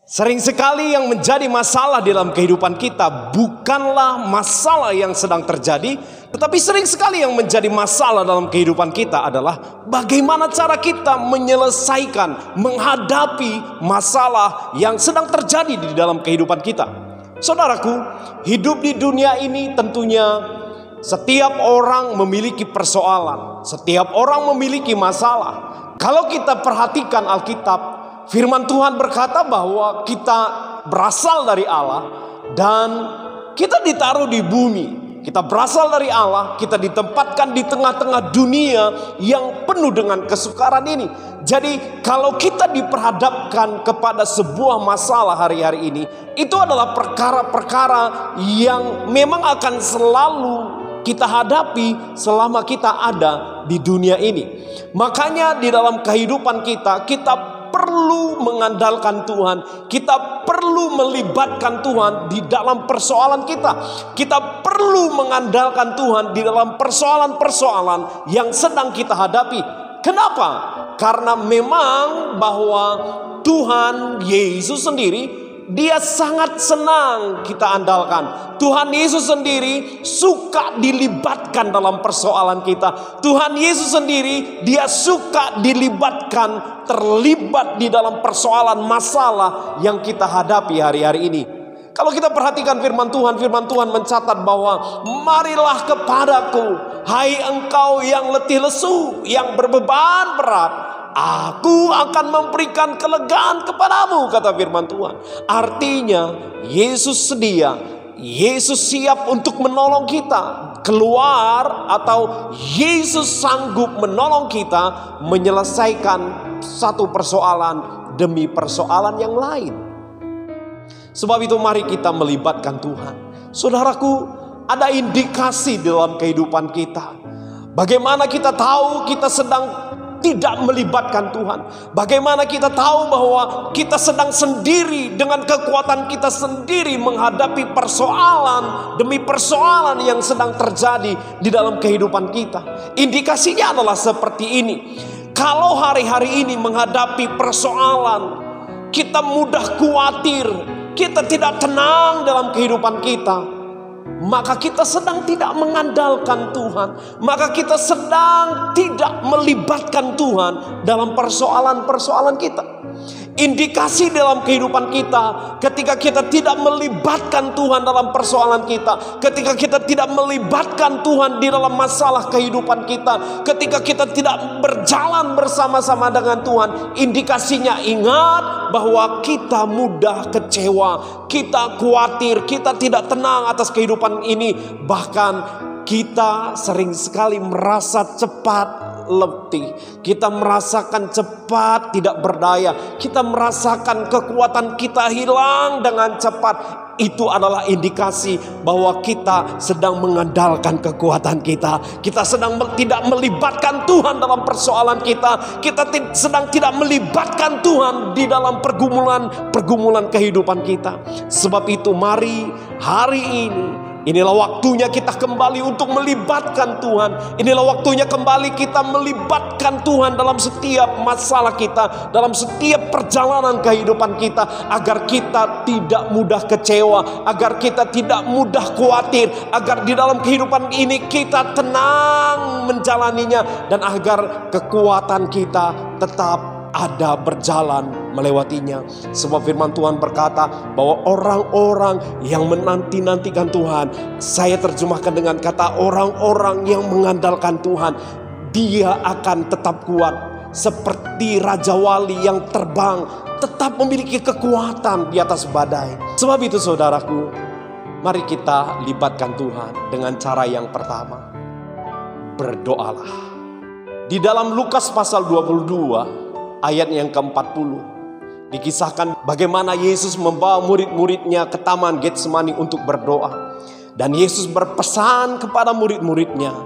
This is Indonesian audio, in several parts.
Sering sekali yang menjadi masalah dalam kehidupan kita bukanlah masalah yang sedang terjadi, tetapi sering sekali yang menjadi masalah dalam kehidupan kita adalah bagaimana cara kita menyelesaikan, menghadapi masalah yang sedang terjadi di dalam kehidupan kita. Saudaraku, hidup di dunia ini tentunya setiap orang memiliki persoalan, setiap orang memiliki masalah. Kalau kita perhatikan Alkitab, firman Tuhan berkata bahwa kita berasal dari Allah dan kita ditaruh di bumi. Kita berasal dari Allah, kita ditempatkan di tengah-tengah dunia yang penuh dengan kesukaran ini. Jadi kalau kita diperhadapkan kepada sebuah masalah hari-hari ini, itu adalah perkara-perkara yang memang akan selalu kita hadapi selama kita ada di dunia ini. Makanya di dalam kehidupan kita perlu mengandalkan Tuhan. Kita perlu melibatkan Tuhan di dalam persoalan kita. Kita perlu mengandalkan Tuhan di dalam persoalan-persoalan yang sedang kita hadapi. Kenapa? Karena memang bahwa Tuhan Yesus sendiri, Dia sangat senang kita andalkan. Tuhan Yesus sendiri suka dilibatkan dalam persoalan kita. Tuhan Yesus sendiri, Dia suka dilibatkan, terlibat di dalam persoalan masalah yang kita hadapi hari-hari ini. Kalau kita perhatikan firman Tuhan mencatat bahwa marilah kepadaku, hai engkau yang letih lesu, yang berbeban berat, aku akan memberikan kelegaan kepadamu, kata firman Tuhan. Artinya Yesus sedia, Yesus siap untuk menolong kita keluar, atau Yesus sanggup menolong kita menyelesaikan satu persoalan demi persoalan yang lain. Sebab itu mari kita melibatkan Tuhan. Saudaraku, ada indikasi dalam kehidupan kita. Bagaimana kita tahu kita sedang tidak melibatkan Tuhan? Bagaimana kita tahu bahwa kita sedang sendiri dengan kekuatan kita sendiri menghadapi persoalan demi persoalan yang sedang terjadi di dalam kehidupan kita? Indikasinya adalah seperti ini. Kalau hari-hari ini menghadapi persoalan, kita mudah khawatir, kita tidak tenang dalam kehidupan kita, maka kita sedang tidak mengandalkan Tuhan. Maka kita sedang tidak melibatkan Tuhan dalam persoalan-persoalan kita. Indikasi dalam kehidupan kita ketika kita tidak melibatkan Tuhan dalam persoalan kita, ketika kita tidak melibatkan Tuhan di dalam masalah kehidupan kita, ketika kita tidak berjalan bersama-sama dengan Tuhan, indikasinya ingat bahwa kita mudah kecewa, kita khawatir, kita tidak tenang atas kehidupan ini. Bahkan kita sering sekali merasa cepat letih, kita merasakan cepat tidak berdaya, kita merasakan kekuatan kita hilang dengan cepat. Itu adalah indikasi bahwa kita sedang mengandalkan kekuatan kita. Kita sedang tidak melibatkan Tuhan dalam persoalan kita. Kita sedang tidak melibatkan Tuhan di dalam pergumulan kehidupan kita. Sebab itu mari hari ini, inilah waktunya kita kembali untuk melibatkan Tuhan. Inilah waktunya kembali kita melibatkan Tuhan dalam setiap masalah kita, dalam setiap perjalanan kehidupan kita, agar kita tidak mudah kecewa, agar kita tidak mudah khawatir, agar di dalam kehidupan ini kita tenang menjalaninya, dan agar kekuatan kita tetap ada berjalan melewatinya. Sebab firman Tuhan berkata bahwa orang-orang yang menanti-nantikan Tuhan, saya terjemahkan dengan kata orang-orang yang mengandalkan Tuhan, dia akan tetap kuat seperti Raja Wali yang terbang, tetap memiliki kekuatan di atas badai. Sebab itu saudaraku, mari kita libatkan Tuhan dengan cara yang pertama, berdoalah. Di dalam Lukas pasal 22 ayat yang ke-40 dikisahkan bagaimana Yesus membawa murid-muridnya ke taman Getsemani untuk berdoa. Dan Yesus berpesan kepada murid-muridnya,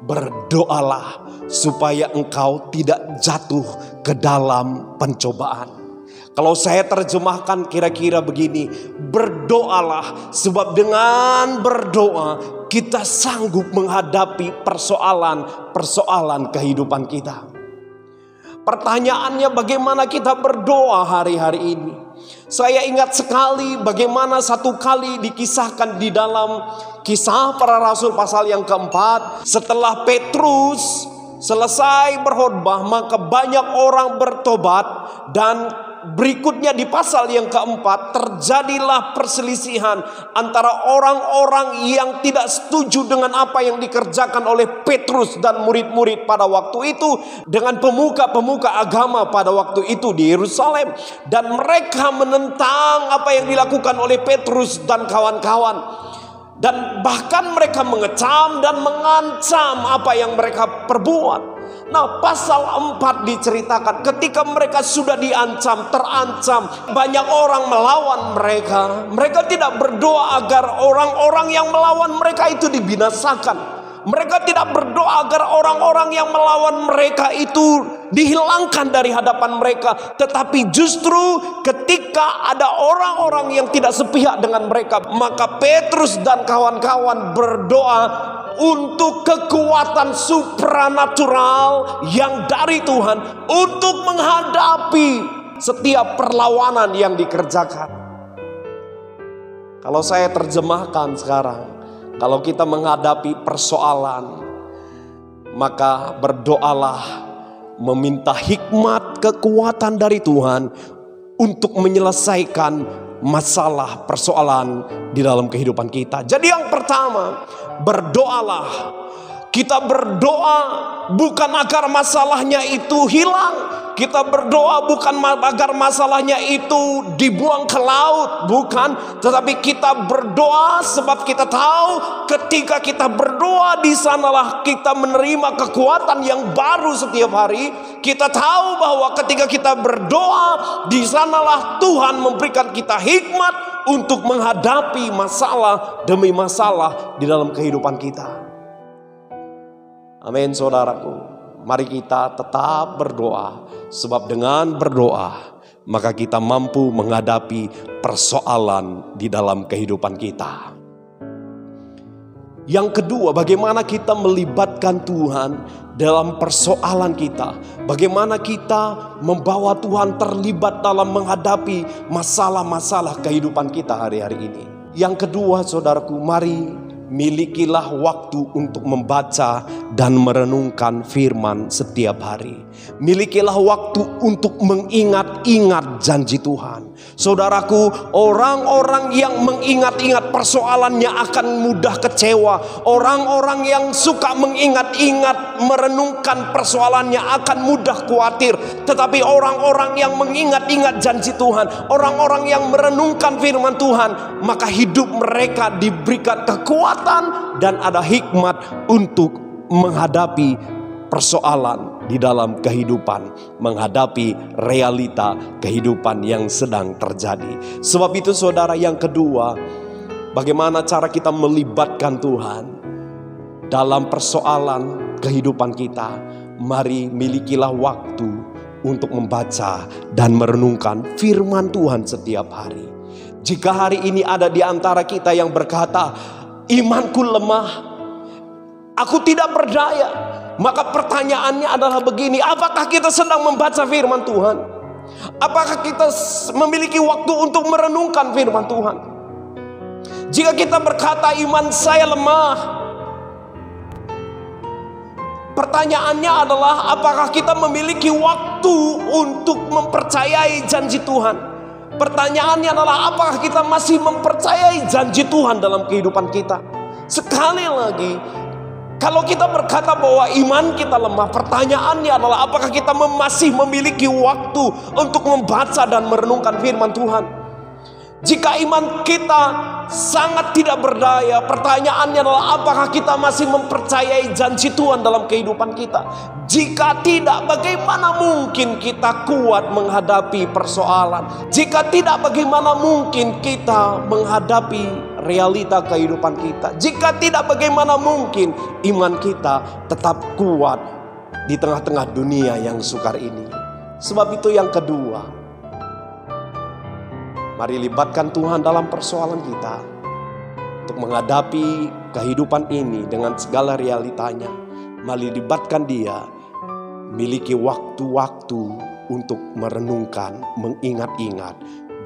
berdoalah supaya engkau tidak jatuh ke dalam pencobaan. Kalau saya terjemahkan kira-kira begini, berdoalah sebab dengan berdoa kita sanggup menghadapi persoalan kehidupan kita. Pertanyaannya, bagaimana kita berdoa hari-hari ini? Saya ingat sekali bagaimana satu kali dikisahkan di dalam Kisah Para Rasul pasal yang keempat. Setelah Petrus selesai berkhotbah, maka banyak orang bertobat. Dan berikutnya di pasal yang keempat terjadilah perselisihan antara orang-orang yang tidak setuju dengan apa yang dikerjakan oleh Petrus dan murid-murid pada waktu itu dengan pemuka-pemuka agama pada waktu itu di Yerusalem. Dan mereka menentang apa yang dilakukan oleh Petrus dan kawan-kawan. Dan bahkan mereka mengecam dan mengancam apa yang mereka perbuat. Nah, pasal 4 diceritakan ketika mereka sudah diancam, terancam, banyak orang melawan mereka. Mereka tidak berdoa agar orang-orang yang melawan mereka itu dibinasakan. Mereka tidak berdoa agar orang-orang yang melawan mereka itu dihilangkan dari hadapan mereka. Tetapi justru ketika ada orang-orang yang tidak sepihak dengan mereka, maka Petrus dan kawan-kawan berdoa untuk kekuatan supranatural yang dari Tuhan untuk menghadapi setiap perlawanan yang dikerjakan. Kalau saya terjemahkan sekarang, kalau kita menghadapi persoalan, maka berdoalah meminta hikmat kekuatan dari Tuhan untuk menyelesaikan masalah persoalan di dalam kehidupan kita. Jadi yang pertama, berdoalah. Kita berdoa bukan agar masalahnya itu hilang. Kita berdoa bukan agar masalahnya itu dibuang ke laut, bukan. Tetapi kita berdoa sebab kita tahu ketika kita berdoa di sanalah kita menerima kekuatan yang baru setiap hari. Kita tahu bahwa ketika kita berdoa di sanalah Tuhan memberikan kita hikmat untuk menghadapi masalah demi masalah di dalam kehidupan kita. Amin, saudaraku. Mari kita tetap berdoa, sebab dengan berdoa maka kita mampu menghadapi persoalan di dalam kehidupan kita. Yang kedua, bagaimana kita melibatkan Tuhan dalam persoalan kita. Bagaimana kita membawa Tuhan terlibat dalam menghadapi masalah-masalah kehidupan kita hari-hari ini. Yang kedua, saudaraku, mari milikilah waktu untuk membaca dan merenungkan firman setiap hari. Milikilah waktu untuk mengingat-ingat janji Tuhan. Saudaraku, orang-orang yang mengingat-ingat persoalannya akan mudah kecewa. Orang-orang yang suka mengingat-ingat, merenungkan persoalannya akan mudah khawatir. Tetapi orang-orang yang mengingat-ingat janji Tuhan, orang-orang yang merenungkan firman Tuhan, maka hidup mereka diberikan kekuatan dan ada hikmat untuk menghadapi persoalan di dalam kehidupan, menghadapi realita kehidupan yang sedang terjadi. Sebab itu saudara, yang kedua, bagaimana cara kita melibatkan Tuhan dalam persoalan kehidupan kita. Mari milikilah waktu untuk membaca dan merenungkan firman Tuhan setiap hari. Jika hari ini ada di antara kita yang berkata, imanku lemah, aku tidak berdaya, maka pertanyaannya adalah begini: apakah kita sedang membaca firman Tuhan? Apakah kita memiliki waktu untuk merenungkan firman Tuhan? Jika kita berkata iman saya lemah, pertanyaannya adalah apakah kita memiliki waktu untuk mempercayai janji Tuhan? Pertanyaannya adalah apakah kita masih mempercayai janji Tuhan dalam kehidupan kita? Sekali lagi, kalau kita berkata bahwa iman kita lemah, pertanyaannya adalah apakah kita masih memiliki waktu untuk membaca dan merenungkan firman Tuhan? Jika iman kita sangat tidak berdaya, pertanyaannya adalah apakah kita masih mempercayai janji Tuhan dalam kehidupan kita? Jika tidak, bagaimana mungkin kita kuat menghadapi persoalan? Jika tidak, bagaimana mungkin kita menghadapi realita kehidupan kita? Jika tidak, bagaimana mungkin iman kita tetap kuat di tengah-tengah dunia yang sukar ini? Sebab itu yang kedua, mari libatkan Tuhan dalam persoalan kita untuk menghadapi kehidupan ini dengan segala realitanya. Mari libatkan Dia, miliki waktu-waktu untuk merenungkan, mengingat-ingat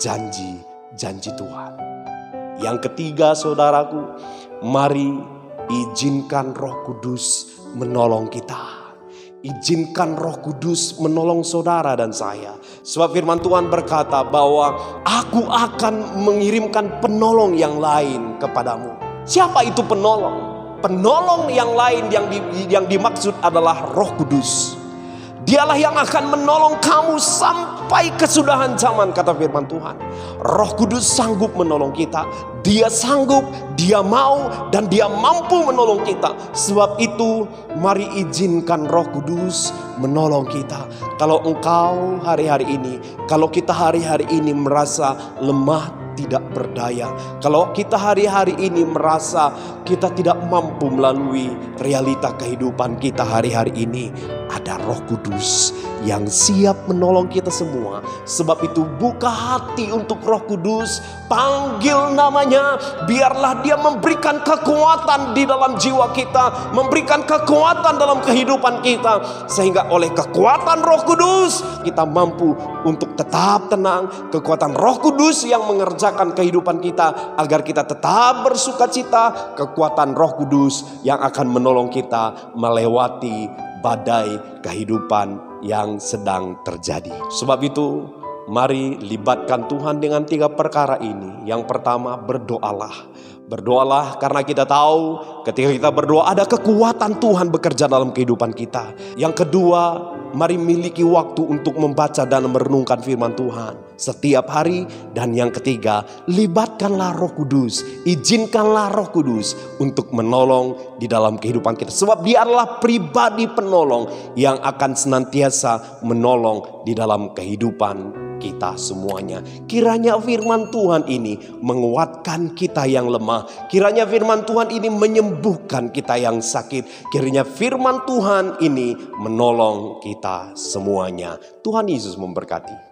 janji-janji Tuhan. Yang ketiga saudaraku, mari izinkan Roh Kudus menolong kita. Izinkan Roh Kudus menolong saudara dan saya. Sebab firman Tuhan berkata bahwa aku akan mengirimkan penolong yang lain kepadamu. Siapa itu penolong? Penolong yang lain yang dimaksud adalah Roh Kudus. Dialah yang akan menolong kamu sampai kesudahan zaman, kata firman Tuhan. Roh Kudus sanggup menolong kita. Dia sanggup, dia mau, dan dia mampu menolong kita. Sebab itu mari izinkan Roh Kudus menolong kita. Kalau engkau hari-hari ini, kalau kita hari-hari ini merasa lemah, tidak berdaya. Kalau kita hari-hari ini merasa kita tidak mampu melalui realita kehidupan kita hari-hari ini, ada Roh Kudus yang siap menolong kita semua. Sebab itu buka hati untuk Roh Kudus, panggil namanya, biarlah dia memberikan kekuatan di dalam jiwa kita, memberikan kekuatan dalam kehidupan kita, sehingga oleh kekuatan Roh Kudus kita mampu untuk tetap tenang. Kekuatan Roh Kudus yang mengerjakan kehidupan kita agar kita tetap bersukacita. Kekuatan Roh Kudus yang akan menolong kita melewati badai kehidupan yang sedang terjadi. Sebab itu mari libatkan Tuhan dengan 3 perkara ini. Yang pertama, berdoalah. Berdoalah karena kita tahu ketika kita berdoa ada kekuatan Tuhan bekerja dalam kehidupan kita. Yang kedua, mari miliki waktu untuk membaca dan merenungkan firman Tuhan setiap hari. Dan yang ketiga, libatkanlah Roh Kudus. Izinkanlah Roh Kudus untuk menolong di dalam kehidupan kita. Sebab dia adalah pribadi penolong yang akan senantiasa menolong di dalam kehidupan kita semuanya. Kiranya firman Tuhan ini menguatkan kita yang lemah. Kiranya firman Tuhan ini menyembuhkan kita yang sakit. Kiranya firman Tuhan ini menolong kita semuanya. Tuhan Yesus memberkati.